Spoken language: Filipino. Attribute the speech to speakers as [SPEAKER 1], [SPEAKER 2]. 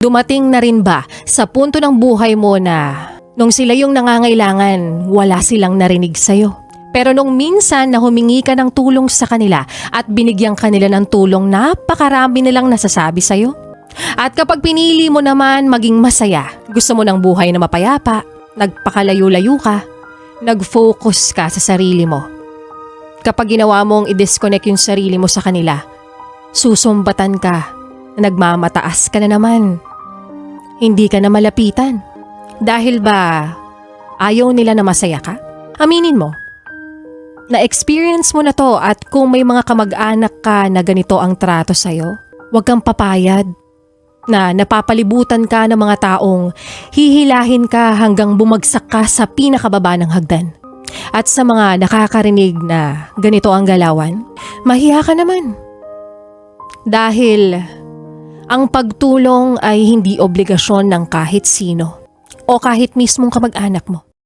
[SPEAKER 1] Dumating na rin ba sa punto ng buhay mo na nung sila yung nangangailangan, wala silang narinig sa'yo? Pero nung minsan na humingi ka ng tulong sa kanila at binigyan kanila ng tulong, napakarami nilang nasasabi sa'yo? At kapag pinili mo naman maging masaya, gusto mo ng buhay na mapayapa, nagpakalayo-layo ka, nag-focus ka sa sarili mo. Kapag ginawa mong i-disconnect yung sarili mo sa kanila, susumbatan ka, nagmamataas ka na naman. Hindi ka na malapitan. Dahil ba ayaw nila na masaya ka? Aminin mo. Na-experience mo na to at kung may mga kamag-anak ka na ganito ang trato sa'yo, huwag kang papayad na napapalibutan ka ng mga taong hihilahin ka hanggang bumagsak ka sa pinakababa ng hagdan. At sa mga nakakarinig na ganito ang galawan, mahiya ka naman. Dahil ang pagtulong ay hindi obligasyon ng kahit sino o kahit mismong kamag-anak mo.